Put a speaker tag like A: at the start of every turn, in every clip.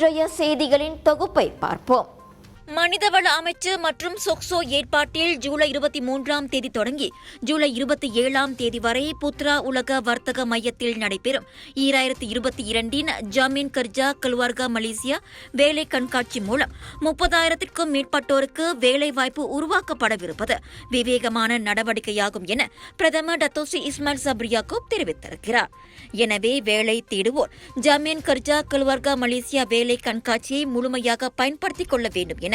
A: இன்றைய செய்திகளின் தொகுப்பை பார்ப்போம்.
B: மனிதவள அமைச்சு மற்றும் சொக்சோ ஏற்பாட்டில் ஜூலை 23ஆம் தேதி தொடங்கி ஜூலை 27ஆம் தேதி வரை புத்ரா உலக வர்த்தக மையத்தில் நடைபெறும் 2022 ஜமீன் கர்ஜா கல்வார்கா மலேசியா வேலை கண்காட்சி மூலம் 30,000க்கும் மேற்பட்டோருக்கு வேலைவாய்ப்பு உருவாக்கப்படவிருப்பது விவேகமான நடவடிக்கையாகும் என பிரதமர் டத்தோஸ்ரீ இஸ்மாயில் சப்ரி யாக்கூப் தெரிவித்திருக்கிறார். எனவே வேலை தேடுவோர் ஜமீன் கர்ஜா கல்வார்கா மலேசியா வேலை கண்காட்சியை முழுமையாக பயன்படுத்திக் கொள்ள வேண்டும் என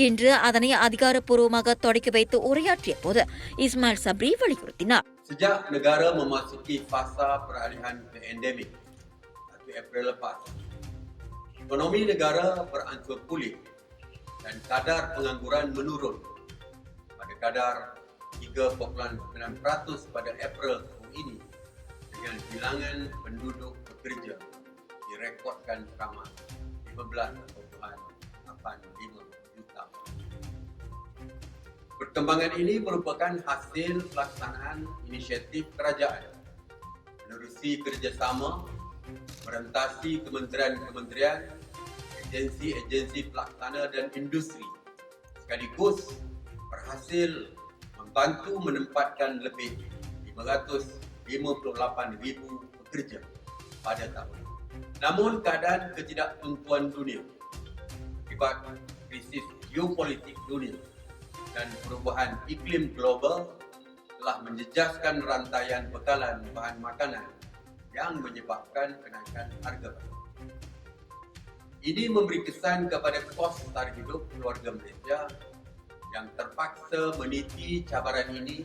B: இன்று அதனை அதிகாரப்பூர்வமாக தொடக்கி வைத்து உரையாற்றிய போது இஸ்மாயில் சப்ரி வலியுறுத்தினார்.
C: Sejak negara memasuki fasa peralihan ke endemik atau April lepas, ekonomi negara beransur pulih dan kadar pengangguran menurun pada kadar 3.9% pada April tahun ini dengan bilangan penduduk bekerja direkodkan ramai 15.85 juta. Perkembangan ini merupakan hasil pelaksanaan inisiatif kerajaan menerusi kerjasama merentasi kementerian-kementerian, agensi-agensi pelaksana dan industri, sekaligus berhasil membantu menempatkan lebih 558,000 pekerja pada tahun ini. Namun keadaan ketidaktentuan dunia akibat krisis geopolitik dunia dan perubahan iklim global telah menjejaskan rantaian bekalan bahan makanan yang menyebabkan kenaikan harga barang. Ini memberi kesan kepada kos tarikh hidup keluarga Malaysia yang terpaksa meniti cabaran ini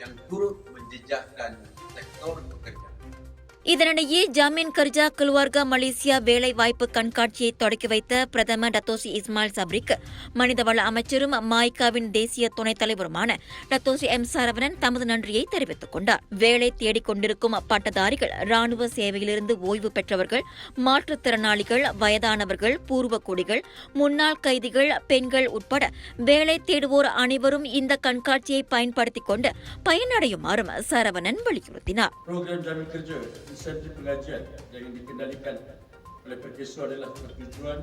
C: yang turut menjejaskan sektor pekerjaan.
B: இதனிடையே ஜமீன் கர்ஜா கல்வார்கா Malaysia வேலைவாய்ப்பு கண்காட்சியை தொடக்கி வைத்த பிரதமர் Datuk Seri Ismail சப்ரிக்கு மனிதவள அமைச்சரும் மாய்காவின் தேசிய துணைத் தலைவருமான டத்தோஸ்ரீ எம் சரவணன் தமது நன்றியை தெரிவித்துக் கொண்டார். வேலை தேடிக் கொண்டிருக்கும் பட்டதாரிகள், ராணுவ சேவையிலிருந்து ஓய்வு பெற்றவர்கள், மாற்றுத்திறனாளிகள், வயதானவர்கள், பூர்வக்குடிகள், முன்னாள் கைதிகள், பெண்கள் உட்பட வேலை தேடுவோர் அனைவரும் இந்த கண்காட்சியை பயன்படுத்திக் கொண்டு பயனடையுமாறும் சரவணன் வலியுறுத்தினார்.
D: Insentif pengajian yang dikendalikan oleh Perkeso adalah bertujuan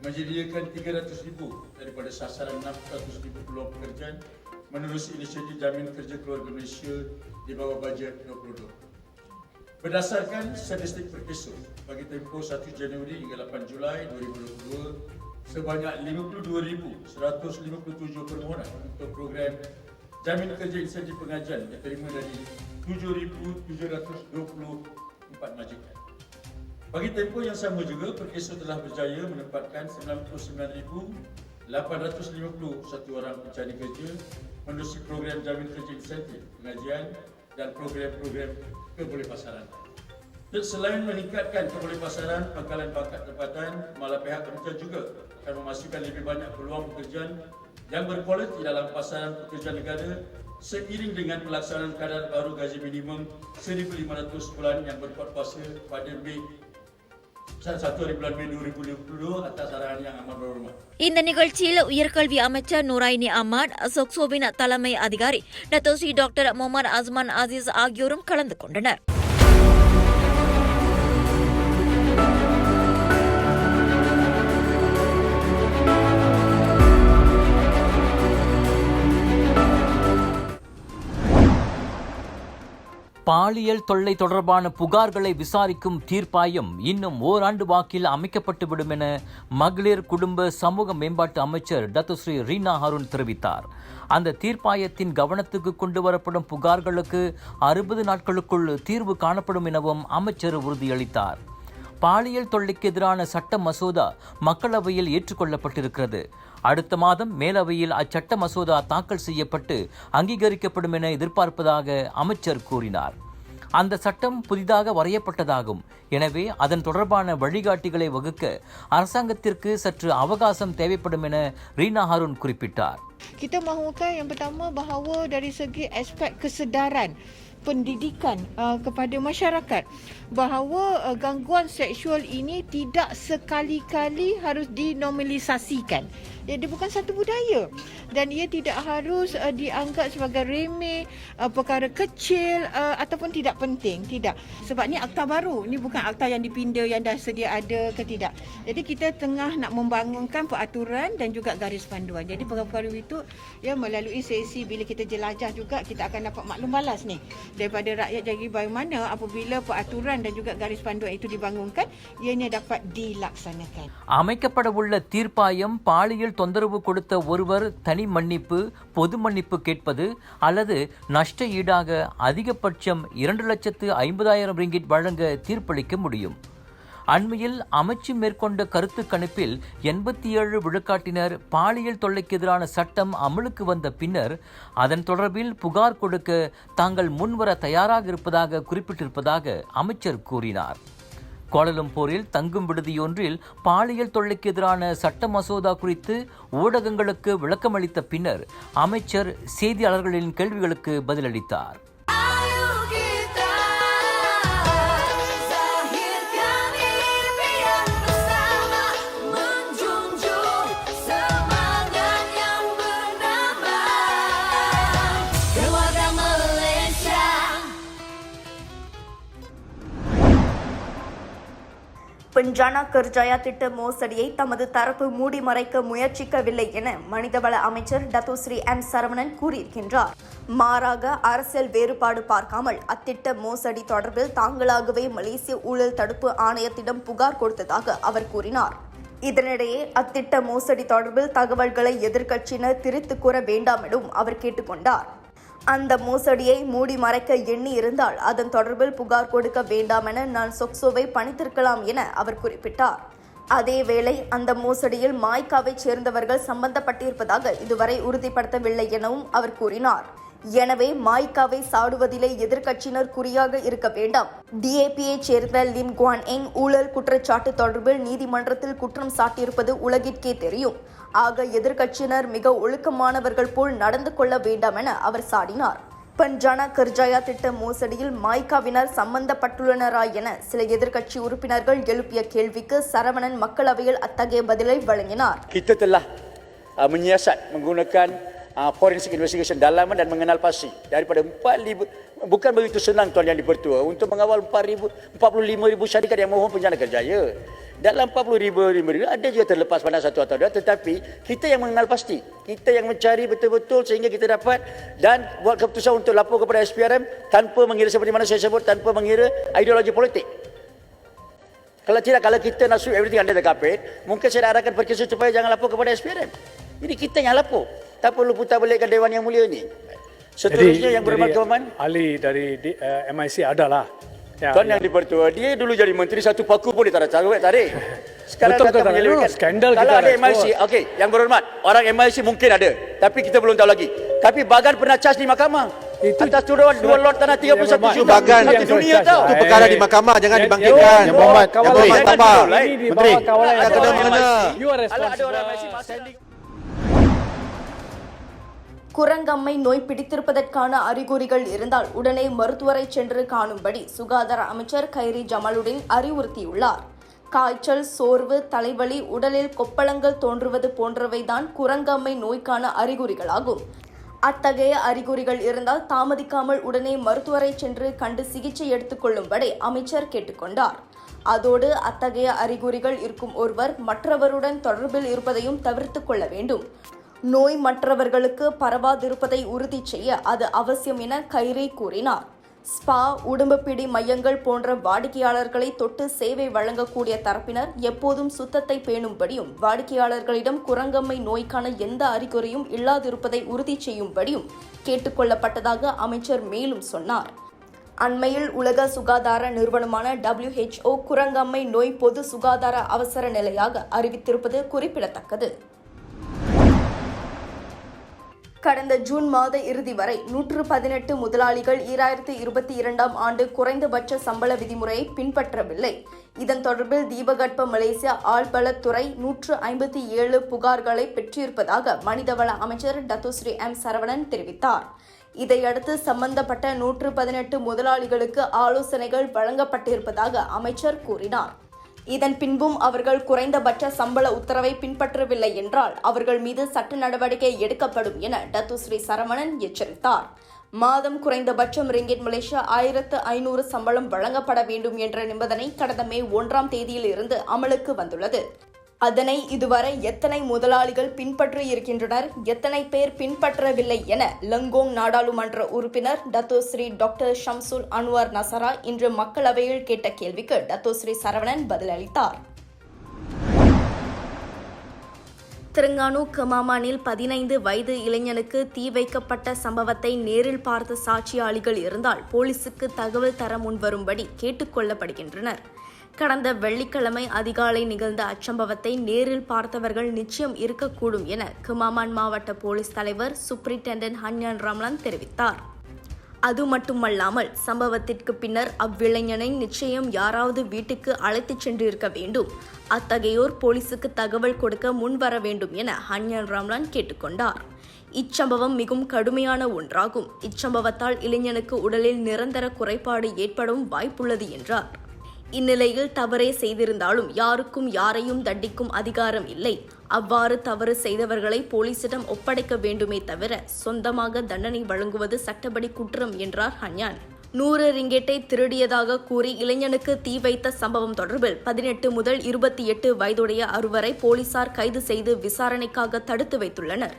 D: menyediakan 300,000 daripada sasaran 600,000 peluang pekerjaan menerusi inisiatif Jamin Kerja Keluarga Malaysia di bawah bajet 2020. Berdasarkan statistik Perkeso, bagi tempoh 1 Januari hingga 8 Julai 2022, sebanyak 52,157 permohonan untuk program Jamin Kerja Insentif Pengajian diterima dari 7,724 majikan. Bagi tempoh yang sama juga, Perkeso telah berjaya menempatkan 99,851 orang pencari kerja menerusi program Jamin Kerja Insentif Pengajian dan program-program kebolehpasaran. Dan selain meningkatkan kebolehpasaran pangkalan bakat tempatan, malah pihak kerajaan juga akan memastikan lebih banyak peluang pekerjaan yang berkualiti dalam pasaran pekerjaan negara seiring dengan pelaksanaan kadar baru gaji minimum 1,500 bulan yang berkuat kuasa pada Mei 2022 atas arahan yang amat berhormat.
B: இந்த நிகழ்ச்சியில் உயர்கல்வி அமைச்சர் நூராயினி அஹ்மத், சொக்சோவின் தலைமை அதிகாரி Datuk Seri doctor Mohammed அஸ்மான் Azeez ஆகியோரும் கலந்து கொண்டனர்.
E: பாலியல் தொல்லை தொடர்பான புகார்களை விசாரிக்கும் தீர்ப்பாயம் இன்னும் ஓராண்டு வாக்கில் அமைக்கப்பட்டுவிடும் என மகளிர் குடும்ப சமூக மேம்பாட்டு அமைச்சர் டத்தோஸ்ரீ ரீனா ஹாரூன் தெரிவித்தார். அந்த தீர்ப்பாயத்தின் கவனத்துக்கு கொண்டு வரப்படும் புகார்களுக்கு 60 நாட்களுக்குள் தீர்வு காணப்படும் எனவும் அமைச்சர் உறுதியளித்தார். பாலியல் தொல்லைக்கு எதிரான சட்ட மசோதா மக்களவையில் ஏற்றுக்கொள்ளப்பட்டிருக்கிறது. அடுத்த மாதம் மேலவையில் அச்சட்ட மசோதா தாக்கல் செய்யப்பட்டு அங்கீகரிக்கப்படும் என எதிர்பார்ப்பதாக அமைச்சர் கூறினார். அந்த சட்டம் புதிதாக வரையப்பட்டதாகும். எனவே அதன் தொடர்பான வழிகாட்டிகளை வகுக்க அரசாங்கத்திற்கு சற்று அவகாசம் தேவைப்படும் என ரீனா ஹாரூன் குறிப்பிட்டார்.
F: Kita mahukan yang pertama bahawa dari segi aspek kesedaran pendidikan kepada masyarakat bahawa gangguan seksual ini tidak sekali-kali harus dinormalisasikan. dia bukan satu budaya dan ia tidak harus dianggap sebagai remeh, perkara kecil ataupun tidak penting, tidak. Sebab ni akta baru, ni bukan akta yang dipinda yang dah sedia ada ke tidak. Jadi kita tengah nak membangunkan peraturan dan juga garis panduan. Jadi perkara-perkara itu ya melalui sesi bila kita jelajah juga kita akan dapat maklum balas ni daripada rakyat. Jadi bagaimana apabila peraturan dan juga garis panduan itu dibangunkan, ianya dapat dilaksanakan.
E: அமைக்கப்படவுள்ள தீர்ப்பாயம் பாலியல் தொந்தரவு கொடுத்த ஒருவர் தனி மன்னிப்பு, பொது மன்னிப்பு கேட்பது அல்லது நஷ்ட ஈடாக அதிகபட்சம் 2,50,000 ரிங்கிட் வழங்க தீர்ப்பளிக்க முடியும். அண்மையில் அமைச்சு மேற்கொண்ட கருத்து கணிப்பில் 87 விழுக்காட்டினர் பாலியல் தொல்லைக்கு எதிரான சட்டம் அமலுக்கு வந்த பின்னர் அதன் தொடர்பில் புகார் கொடுக்க தாங்கள் முன்வர தயாராக இருப்பதாக குறிப்பிட்டிருப்பதாக அமைச்சர் கூறினார். கோலாலம்பூரில் தங்கும் விடுதியொன்றில் பாலியல் தொல்லைக்கு எதிரான சட்ட மசோதா குறித்து ஊடகங்களுக்கு விளக்கமளித்த பின்னர் அமைச்சர் செய்தியாளர்களின் கேள்விகளுக்கு பதிலளித்தார்.
G: பெஞ்சானா கர்ஜாயா திட்ட மோசடியை தமது தரப்பு மூடி மறைக்க முயற்சிக்கவில்லை என மனிதவள அமைச்சர் டத்தோஸ்ரீ எம் சரவணன் கூறியிருக்கின்றார். மாறாக அரசியல் வேறுபாடு பார்க்காமல் அத்திட்ட மோசடி தொடர்பில் தாங்களாகவே மலேசிய ஊழல் தடுப்பு ஆணையத்திடம் புகார் கொடுத்ததாக அவர் கூறினார். இதனிடையே அத்திட்ட மோசடி தொடர்பில் தகவல்களை எதிர்க்கட்சியினர் திரித்து கூற வேண்டாம் எனவும் அவர் கேட்டுக்கொண்டார். அந்த மோசடியை மூடி மறைக்க எண்ணி இருந்தால் அதன் தொடர்பில் புகார் கொடுக்க வேண்டாம் என நான் சொக்சோவை பணித்திருக்கலாம் என அவர் குறிப்பிட்டார். அதேவேளை அந்த மோசடியில் மாய்காவை சேர்ந்தவர்கள் சம்பந்தப்பட்டிருப்பதாக இதுவரை உறுதிப்படுத்தவில்லை எனவும் அவர் கூறினார். எனவே மாய்காவை சாடுவதிலே எதிர்க்கட்சியினர் குறியாக இருக்க வேண்டாம். டிஏபியை சேர்ந்த லிம் குவான் எங் ஊழல் குற்றச்சாட்டு தொடர்பில் நீதிமன்றத்தில் குற்றம் சாட்டியிருப்பது உலகிற்கே தெரியும். ஆக எதிர்க்கட்சியினர் மிக ஒழுக்கமானவர்கள் போல் நடந்து கொள்ள வேண்டாம் என அவர் சாடினார். பஞ்சானா கர்ஜாயா திட்ட மோசடியில் மாய்காவினர் சம்பந்தப்பட்டுள்ளனரா என சில எதிர்க்கட்சி உறுப்பினர்கள் எழுப்பிய கேள்விக்கு சரவணன் மக்களவையில் அத்தகைய பதிலை வழங்கினார்.
H: Kita telah menyiasat menggunakan forensic investigation dalaman dan mengenal pasti daripada 4,000, bukan begitu senang Tuan Yang di-Pertua untuk mengawal 45,000 syarikat yang mohon Pencana Kerjaya. Dalam 40,000 ada juga terlepas pandang satu atau dua, tetapi kita yang mengenal pasti, kita yang mencari betul-betul sehingga kita dapat dan buat keputusan untuk lapor kepada SPRM tanpa mengira seperti mana saya sebut, tanpa mengira ideologi politik. Kalau tidak, kalau kita nak sweep everything under the carpet, mungkin saya arahkan perkesa supaya jangan lapor kepada SPRM. Jadi kita yang lapor. Tak perlu putar balikkan Dewan Yang Mulia ni. Seterusnya yang bermakluman.
I: Ahli dari MIC adalah. Ya,
H: Tuan Yang di-Pertua, dia dulu jadi menteri, satu paku pun dia tak tarik. Sekarang
I: betul,
H: datang menyelewengkan.
I: skandal
H: kalau
I: kita
H: ada MIC, okey, yang berhormat, orang MIC mungkin ada. Tapi kita belum tahu lagi. Tapi Bagan pernah charge di mahkamah.
I: Itu
H: atas tuduhan dua lot tanah 31 juta.
J: Bagan
H: satu dunia tahu.
J: Itu perkara di mahkamah, jangan dibangkitkan.
I: Yang berhormat,
J: sabar.
I: Menteri,
J: Kita kena mengena.
I: You are
H: Kalau ada orang MIC
I: responsible.
H: standing.
G: குரங்கம்மை நோய் பிடித்திருப்பதற்கான அறிகுறிகள் இருந்தால் உடனே மருத்துவரை சென்று காணும்படி சுகாதார அமைச்சர் கைரி ஜமாலுடன் அறிவுறுத்தியுள்ளார். காய்ச்சல், சோர்வு, தலைவலி, உடலில் கொப்பளங்கள் தோன்றுவது போன்றவைதான் குரங்கம்மை நோய்க்கான அறிகுறிகளாகும். அத்தகைய அறிகுறிகள் இருந்தால் தாமதிக்காமல் உடனே மருத்துவரை சென்று கண்டு சிகிச்சை எடுத்துக்கொள்ளும்படி அமைச்சர் கேட்டுக்கொண்டார். அதோடு அத்தகைய அறிகுறிகள் இருக்கும் ஒருவர் மற்றவருடன் தொடர்பில் இருப்பதையும் தவிர்த்துக் கொள்ள வேண்டும். நோய் மற்றவர்களுக்கு பரவாதிருப்பதை உறுதி செய்ய அது அவசியம் என கைரி கூறினார். ஸ்பா, உடம்புப்பிடி மையங்கள் போன்ற வாடிக்கையாளர்களை தொட்டு சேவை வழங்கக்கூடிய தரப்பினர் எப்போதும் சுத்தத்தை பேணும்படியும் வாடிக்கையாளர்களிடம் குரங்கம்மை நோய்க்கான எந்த அறிகுறியும் இல்லாதிருப்பதை உறுதி செய்யும்படியும் கேட்டுக்கொள்ளப்பட்டதாக அமைச்சர் மேலும் சொன்னார். அண்மையில் உலக சுகாதார நிறுவனமான WHO குரங்கம்மை நோய் பொது சுகாதார அவசர நிலையாக அறிவித்திருப்பது குறிப்பிடத்தக்கது. கடந்த ஜூன் மாத இறுதி வரை 118 முதலாளிகள் 2022ஆம் ஆண்டு குறைந்தபட்ச சம்பள விதிமுறையை பின்பற்றவில்லை. இதன் தொடர்பில் தீபகற்ப மலேசியா ஆழ்பலத்துறை 157 புகார்களை பெற்றிருப்பதாக மனிதவள அமைச்சர் டத்தோஸ்ரீ எம் சரவணன் தெரிவித்தார். இதையடுத்து சம்பந்தப்பட்ட 118 முதலாளிகளுக்கு ஆலோசனைகள் வழங்கப்பட்டிருப்பதாக அமைச்சர் கூறினார். இதன் பின்பும் அவர்கள் குறைந்தபட்ச சம்பள உத்தரவை பின்பற்றவில்லை என்றால் அவர்கள் மீது சட்ட நடவடிக்கை எடுக்கப்படும் என டத்துஸ்ரீ சரவணன் எச்சரித்தார். மாதம் குறைந்தபட்சம் ரிங்கிட் மலேசியா 1500 சம்பளம் வழங்கப்பட வேண்டும் என்ற நிபந்தனை கடந்த மே 1ஆம் தேதியில் இருந்து அமலுக்கு வந்துள்ளது. அதனை இதுவரை எத்தனை முதலாளிகள் பின்பற்றி இருக்கின்றனர், எத்தனை பேர் பின்பற்றவில்லை என லங்கோங் நாடாளுமன்ற உறுப்பினர் டத்தோஸ்ரீ டாக்டர் ஷம்சுல் அன்வார் நசரா இன்று மக்களவையில் கேட்ட கேள்விக்கு டத்தோஸ்ரீ சரவணன் பதிலளித்தார். தெலுங்கானா கமாமானில் 15 வயது இளைஞனுக்கு தீ வைக்கப்பட்ட சம்பவத்தை நேரில் பார்த்த சாட்சியாளிகள் இருந்தால் போலீசுக்கு தகவல் தர முன்வரும்படி கேட்டுக் கொள்ளப்படுகின்றனர். கடந்த வெள்ளிக்கிழமை அதிகாலை நிகழ்ந்த அச்சம்பவத்தை நேரில் பார்த்தவர்கள் நிச்சயம் இருக்கக்கூடும் என கமாமான் மாவட்ட போலீஸ் தலைவர் சூப்பரிண்டென்டென்ட் ஹன்யான் ரம்லான் தெரிவித்தார். அது மட்டுமல்லாமல் சம்பவத்திற்கு பின்னர் அவ்விளைஞனை நிச்சயம் யாராவது வீட்டுக்கு அழைத்துச் சென்றிருக்க வேண்டும். அத்தகையோர் போலீசுக்கு தகவல் கொடுக்க முன்வர வேண்டும் என ஹன்யான் ரம்லான் கேட்டுக்கொண்டார். இச்சம்பவம் மிகவும் கடுமையான ஒன்றாகும். இச்சம்பவத்தால் இளைஞனுக்கு உடலில் நிரந்தர குறைபாடு ஏற்படவும் வாய்ப்புள்ளது என்றார். இந்நிலையில் தவறே செய்திருந்தாலும் யாருக்கும் யாரையும் தண்டிக்கும் அதிகாரம் இல்லை. அவ்வாறு தவறு செய்தவர்களை போலீசிடம் ஒப்படைக்க வேண்டுமே தவிர சொந்தமாக தண்டனை வழங்குவது சட்டப்படி குற்றம் என்றார் ஹன்யான். 100 ரிங்கெட்டை திருடியதாக கூறி இளைஞனுக்கு தீ வைத்த சம்பவம் தொடர்பில் 18 முதல் 28 வயதுடைய 6 போலீசார் கைது செய்து விசாரணைக்காக தடுத்து வைத்துள்ளனர்.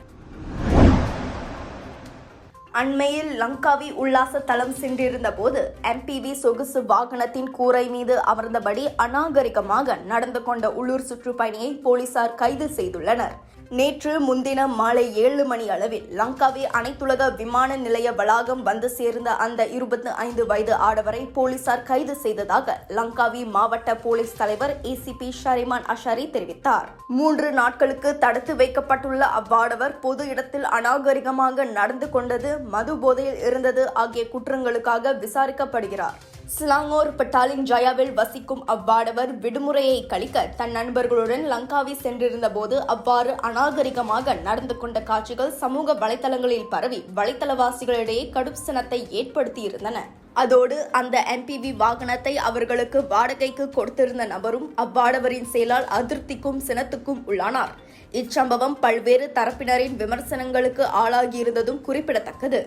G: அண்மையில் லங்காவி உல்லாச தளம் சென்றிருந்த போது MPV சொகுசு வாகனத்தின் கூரை மீது அமர்ந்தபடி அநாகரிகமாக நடந்து கொண்ட உள்ளூர் சுற்றுப்பயணியை போலீசார் கைது செய்துள்ளனர். நேற்று முன்தினம் மாலை 7 மணி அளவில் லங்காவி அனைத்துலக விமான நிலைய வளாகம் வந்து சேர்ந்த அந்த 25 வயது ஆடவரை போலீசார் கைது செய்ததாக லங்காவி மாவட்ட போலீஸ் தலைவர் ACP ஷரிமான் அஷாரி தெரிவித்தார். 3 நாட்களுக்கு தடுத்து வைக்கப்பட்டுள்ள அவ்வாடவர் பொது இடத்தில் அநாகரிகமாக நடந்து கொண்டது, மது போதையில் இருந்தது ஆகிய குற்றங்களுக்காக விசாரிக்கப்படுகிறார். சிலாங்கோர் பட்டாலிங் ஜயாவில் வசிக்கும் அவ்வாடவர் விடுமுறையை கழிக்க தன் நண்பர்களுடன் லங்காவி சென்றிருந்த போது அவ்வாறு அநாகரிகமாக நடந்து கொண்ட காட்சிகள் சமூக வலைதளங்களில் பரவி வலைதளவாசிகளிடையே கடும் சினத்தை ஏற்படுத்தியிருந்தன. அதோடு அந்த MPV வாகனத்தை அவர்களுக்கு வாடகைக்கு கொடுத்திருந்த நபரும் அவ்வாடவரின் செயலால் அதிருப்திக்கும் சினத்துக்கும் உள்ளானார். இச்சம்பவம் பல்வேறு தரப்பினரின் விமர்சனங்களுக்கு ஆளாகியிருந்ததும் குறிப்பிடத்தக்கது.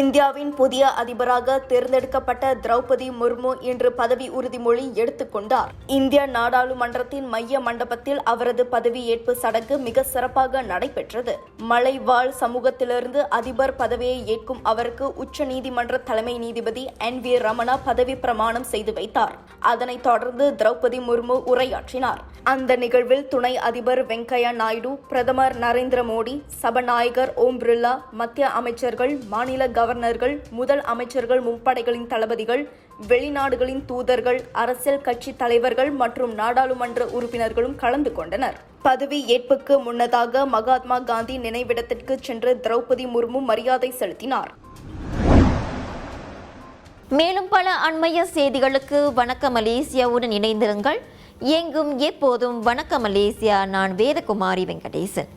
G: இந்தியாவின் புதிய அதிபராக தேர்ந்தெடுக்கப்பட்ட திரௌபதி முர்மு இன்று பதவி உறுதிமொழி எடுத்துக்கொண்டார். இந்திய நாடாளுமன்றத்தின் மைய மண்டபத்தில் அவரது பதவியேற்பு சடங்கு மிக சிறப்பாக நடைபெற்றது. மலைவாழ் சமூகத்திலிருந்து அதிபர் பதவியை ஏற்கும் அவருக்கு உச்சநீதிமன்ற தலைமை நீதிபதி NV ரமணா பதவி பிரமாணம் செய்து வைத்தார். அதனைத் தொடர்ந்து திரௌபதி முர்மு உரையாற்றினார். அந்த நிகழ்வில் துணை அதிபர் வெங்கையா நாயுடு, பிரதமர் நரேந்திர மோடி, சபாநாயகர் ஓம் பிர்லா, மத்திய அமைச்சர்கள், மாநில கவர்னர்கள், முதல் அமைச்சர்கள், முப்படைகளின் தளபதிகள், வெளிநாடுகளின் தூதர்கள், அரசியல் கட்சி தலைவர்கள் மற்றும் நாடாளுமன்ற உறுப்பினர்களும் கலந்து கொண்டனர். பதவி ஏற்புக்கு முன்னதாக மகாத்மா காந்தி நினைவிடத்திற்கு சென்று திரௌபதி முர்மு மரியாதை செலுத்தினார்.
A: மேலும் பல அண்மைய செய்திகளுக்கு வணக்கம் மலேசியாவுடன் இணைந்திருங்கள். எங்கும் எப்போதும் வணக்கம் மலேசியா. நான் வேதகுமாரி வெங்கடேசன்.